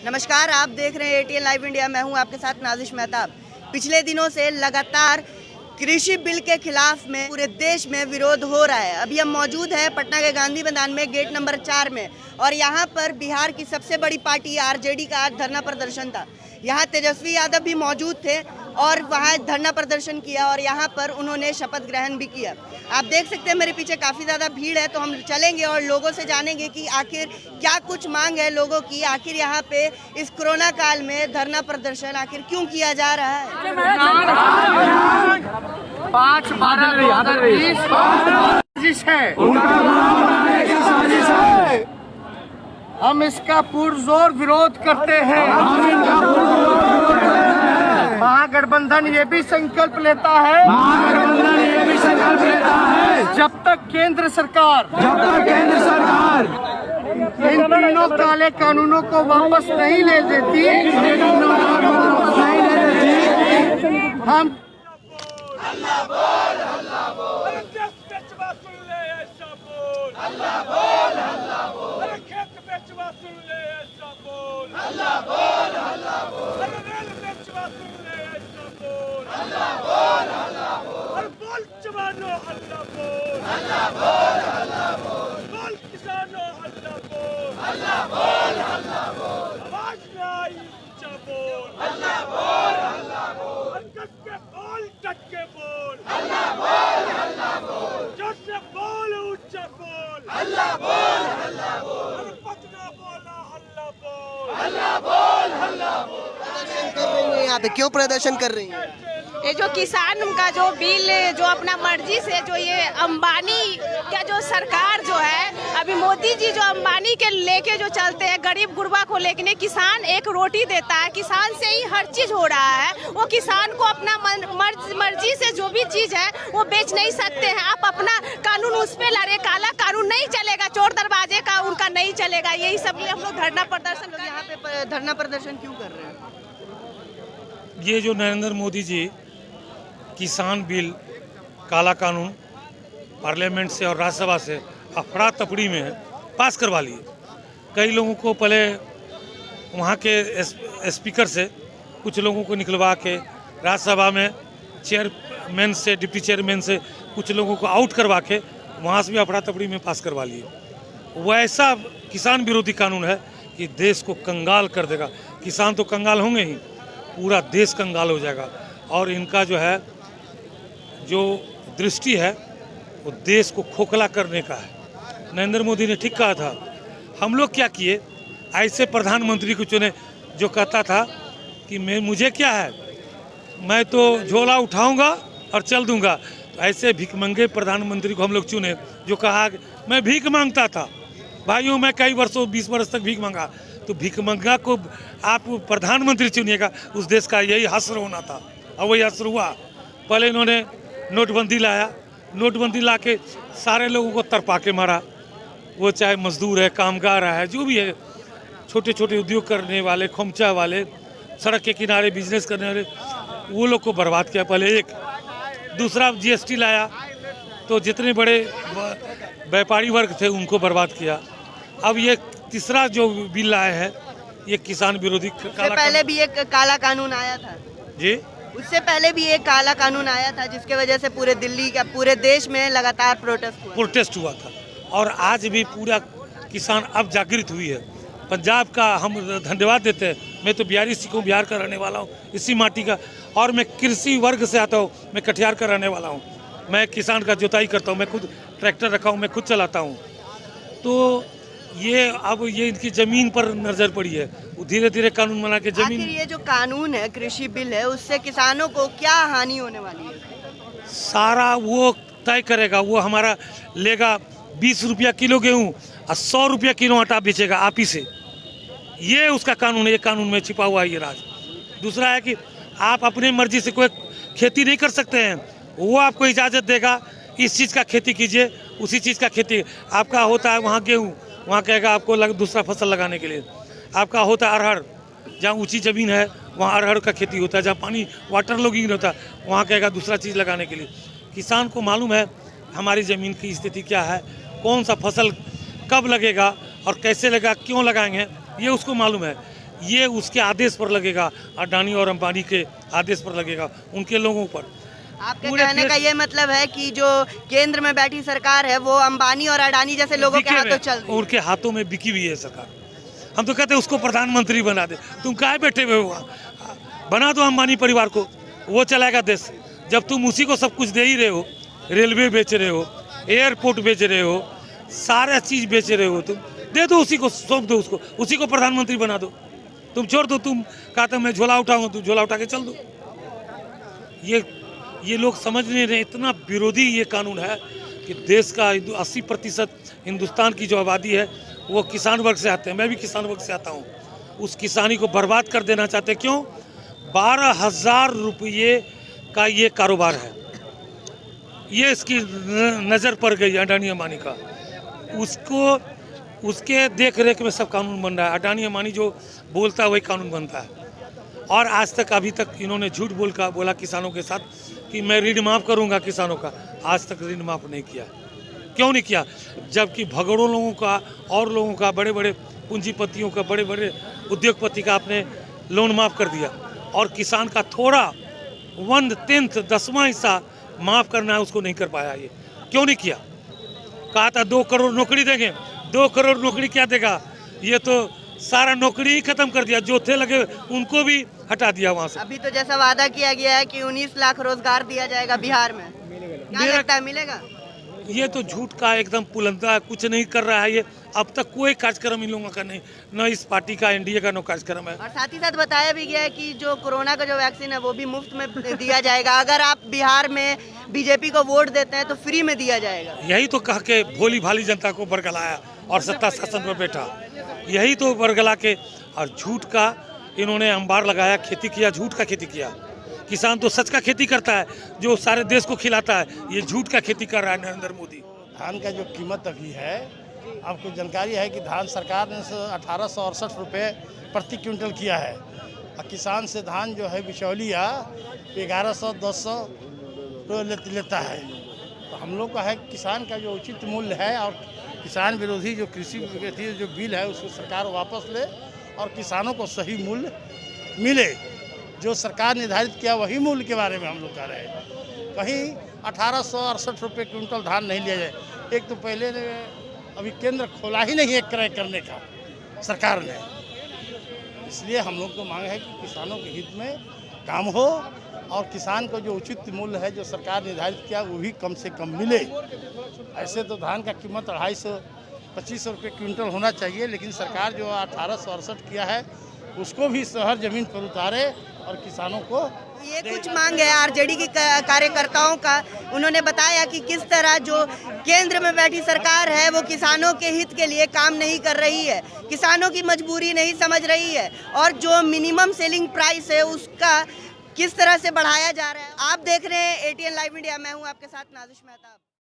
नमस्कार, आप देख रहे हैं एटीएन लाइव इंडिया। मैं हूं आपके साथ नाजिश मेहताब। पिछले दिनों से लगातार कृषि बिल के खिलाफ में पूरे देश में विरोध हो रहा है। अभी हम मौजूद हैं पटना के गांधी मैदान में, गेट नंबर 4 में, और यहां पर बिहार की सबसे बड़ी पार्टी आरजेडी का आज धरना प्रदर्शन था। यहां तेजस्वी यादव भी मौजूद थे और वहां धरना प्रदर्शन किया और यहां पर उन्होंने शपथ ग्रहण भी किया। आप देख सकते हैं मेरे पीछे काफ़ी ज़्यादा भीड़ है, तो हम चलेंगे और लोगों से जानेंगे कि आखिर क्या कुछ मांग है लोगों की, आखिर यहाँ पे इस कोरोना काल में धरना प्रदर्शन आखिर क्यों किया जा रहा है। 5/12/2020 है, हम इसका पुरजोर विरोध करते हैं। महागठबंधन ये भी संकल्प लेता है, जब तक केंद्र सरकार इन तीनों काले कानूनों को वापस नहीं ले देती, हम यहाँ पे क्यों प्रदर्शन कर रही हैं? ये जो किसान का जो बिल जो अपना मर्जी से जो ये अंबानी का जो सरकार जो है, अभी मोदी जी जो अंबानी के लेके जो चलते हैं गरीब गुरबा को, लेकिन किसान एक रोटी देता है, किसान से ही हर चीज हो रहा है। वो किसान को अपना मर्जी से जो भी चीज है वो बेच नहीं सकते हैं। आप अपना कानून उस पे ला रहे, काला कानून नहीं चलेगा, चोर दरवाजे का उनका नहीं चलेगा। यही सब लिए हम लोग धरना प्रदर्शन, यहाँ पे धरना प्रदर्शन क्यों कर रहे हैं? ये जो नरेंद्र मोदी जी किसान बिल, काला कानून पार्लियामेंट से और राज्यसभा से अफरा तफड़ी में पास करवा लिए। कई लोगों को पहले वहाँ के स्पीकर से कुछ लोगों को निकलवा के राज्यसभा में चेयरमैन से, डिप्टी चेयरमैन से कुछ लोगों को आउट करवा के वहाँ से भी अफरा तफड़ी में पास करवा लिए। वैसा किसान विरोधी कानून है कि देश को कंगाल कर देगा। किसान तो कंगाल होंगे ही, पूरा देश कंगाल हो जाएगा। और इनका जो दृष्टि है वो देश को खोखला करने का है। नरेंद्र मोदी ने ठीक कहा था। हम लोग क्या किए, ऐसे प्रधानमंत्री को चुने जो कहता था कि मुझे क्या है, मैं तो झोला उठाऊंगा और चल दूंगा। तो ऐसे भिखमंगे प्रधानमंत्री को हम लोग चुने जो कहा मैं भीख मांगता था। भाइयों, मैं कई वर्षों 20 वर्ष तक भीख मांगा। तो भिखमंगा को आप प्रधानमंत्री चुनिएगा, उस देश का यही हश्र होना था और वही हश्र हुआ। पहले इन्होंने नोटबंदी लाया, नोटबंदी ला के सारे लोगों को तरपा के मारा। वो चाहे मजदूर है, कामगार है, जो भी है, छोटे छोटे उद्योग करने वाले, खोमचा वाले, सड़क के किनारे बिजनेस करने वाले, वो लोग को बर्बाद किया पहले। एक दूसरा जीएसटी लाया तो जितने बड़े व्यापारी वर्ग थे उनको बर्बाद किया। अब ये तीसरा जो बिल आया है ये किसान विरोधी पहले भी एक काला कानून आया था जी, उससे पहले भी एक काला कानून आया था जिसके वजह से पूरे दिल्ली का, पूरे देश में लगातार प्रोटेस्ट हुआ था। और आज भी पूरा किसान अब जागृत हुई है। पंजाब का हम धन्यवाद देते हैं। मैं तो बिहारी सीखूँ, बिहार का रहने वाला हूँ, इसी माटी का, और मैं कृषि वर्ग से आता हूँ। मैं कटिहार का रहने वाला हूँ। मैं किसान का जुताई करता हूँ, मैं खुद ट्रैक्टर रखा हूँ, मैं खुद चलाता हूँ। तो ये अब ये इनकी ज़मीन पर नज़र पड़ी है, वो धीरे धीरे कानून बना के ज़मीन। ये जो कानून है, कृषि बिल है, उससे किसानों को क्या हानि होने वाली है? सारा वो तय करेगा। वो हमारा लेगा 20 रुपया किलो गेहूँ और 100 रुपया किलो आटा बेचेगा आप ही से। ये उसका कानून है, ये कानून में छिपा हुआ है ये राज। दूसरा है कि आप अपनी मर्जी से कोई खेती नहीं कर सकते हैं, वो आपको इजाज़त देगा इस चीज़ का खेती कीजिए, उसी चीज़ का खेती। आपका होता है वहाँ गेहूँ, वहाँ कहेगा आपको दूसरा फसल लगाने के लिए। आपका होता है अरहर, जहाँ ऊंची ज़मीन है वहाँ अरहर का खेती होता है, जहाँ पानी वाटर लॉगिंग होता है वहाँ कहेगा दूसरा चीज़ लगाने के लिए। किसान को मालूम है हमारी ज़मीन की स्थिति क्या है, कौन सा फसल कब लगेगा और कैसे लगा, क्यों लगाएंगे, ये उसको मालूम है। ये उसके आदेश पर लगेगा, अडानी और अंबानी के आदेश पर लगेगा, उनके लोगों पर। आपके पूरे कहने का देश- ये मतलब है कि जो केंद्र में बैठी सरकार है वो अंबानी और अडानी जैसे लोगों के बिके हाथों हुए- चल रही है। उनके हाथों में बिकी हुई है सरकार। हम तो कहते हैं उसको प्रधानमंत्री बना दे। तुम काहे बैठे हुए हो? बना दो अंबानी परिवार को, वो चलाएगा देश। जब तुम उसी को सब कुछ दे ही रहे हो, रेलवे बेच रहे हो, एयरपोर्ट बेच रहे हो, सारा चीज बेच रहे हो, तुम दे दो उसी को, सौंप दो उसको, उसी को प्रधानमंत्री बना दो। तुम छोड़ दो, तुम कहते मैं झोला उठाऊंगा, तुम झोला उठा के चल दो। ये लोग समझ नहीं रहे, इतना विरोधी ये कानून है कि देश का 80% हिंदुस्तान की जो आबादी है वो किसान वर्ग से आते हैं। मैं भी किसान वर्ग से आता हूँ। उस किसानी को बर्बाद कर देना चाहते। क्यों? 12,000 रुपये का ये कारोबार है। ये इसकी नज़र पड़ गई अडानी अंबानी का, उसके देख रेख में सब कानून बन रहा है। अडानी अंबानी जो बोलता है वही कानून बनता है। और आज तक अभी तक इन्होंने झूठ बोला किसानों के साथ कि मैं ऋण माफ़ करूंगा किसानों का। आज तक ऋण माफ़ नहीं किया। क्यों नहीं किया? जबकि भगड़ों लोगों का और लोगों का, बड़े बड़े पूंजीपतियों का, बड़े बड़े उद्योगपति का आपने लोन माफ़ कर दिया, और किसान का थोड़ा 1/10 10वां हिस्सा माफ़ करना है, उसको नहीं कर पाया। ये क्यों नहीं किया? कहा था 2 करोड़ नौकरी देंगे। 2 करोड़ नौकरी क्या देगा? ये तो सारा नौकरी ही खत्म कर दिया। जो थे लगे उनको भी हटा दिया वहाँ से। अभी तो जैसा वादा किया गया है कि 19 लाख रोजगार दिया जाएगा बिहार में, क्या लगता है मिलेगा? ये तो झूठ का एकदम पुलंदा, कुछ नहीं कर रहा है ये। अब तक कोई कार्यक्रम इन लोगों का नहीं, न इस पार्टी का, एनडीए का, नो कार्यक्रम है। और साथ ही साथ बताया भी गया है कि जो कोरोना का जो वैक्सीन है वो भी मुफ्त में दिया जाएगा। अगर आप बिहार में बीजेपी को वोट देते हैं तो फ्री में दिया जाएगा। यही तो कह के भोली भाली जनता को बरगलाया और सत्ता शासन पर बैठा। यही तो बरगला के, और झूठ का इन्होंने अंबार लगाया। खेती किया, झूठ का खेती किया। किसान तो सच का खेती करता है, जो सारे देश को खिलाता है। ये झूठ का खेती कर रहा है नरेंद्र मोदी। धान का जो कीमत अभी है, आपको जानकारी है कि धान सरकार ने 1868 रुपये प्रति क्विंटल किया है, और किसान से धान जो है बिचौलिया 1100-1200 रुपये लेता है। तो हम लोग का है किसान का जो उचित मूल्य है, और किसान विरोधी जो कृषि विरोधी जो बिल है उसको सरकार वापस ले और किसानों को सही मूल्य मिले। जो सरकार निर्धारित किया वही मूल्य के बारे में हम लोग कह रहे हैं। कहीं 1868 रुपये क्विंटल धान नहीं लिया जाए। एक तो पहले ने अभी केंद्र खोला ही नहीं है क्रय करने का सरकार ने। इसलिए हम लोग को मांग है कि किसानों के हित में काम हो, और किसान को जो उचित मूल्य है जो सरकार निर्धारित किया वो भी कम से कम मिले। ऐसे तो धान का कीमत 250-25 रुपये क्विंटल होना चाहिए, लेकिन सरकार जो 1868 किया है उसको भी शहर जमीन पर उतारे और किसानों को। ये कुछ मांग है आरजेडी के कार्यकर्ताओं का। उन्होंने बताया कि किस तरह जो केंद्र में बैठी सरकार है वो किसानों के हित के लिए काम नहीं कर रही है, किसानों की मजबूरी नहीं समझ रही है, और जो मिनिमम सेलिंग प्राइस है उसका किस तरह से बढ़ाया जा रहा है। आप देख रहे हैं ATN लाइव इंडिया, मैं हूं आपके साथ नाजिश मेहता।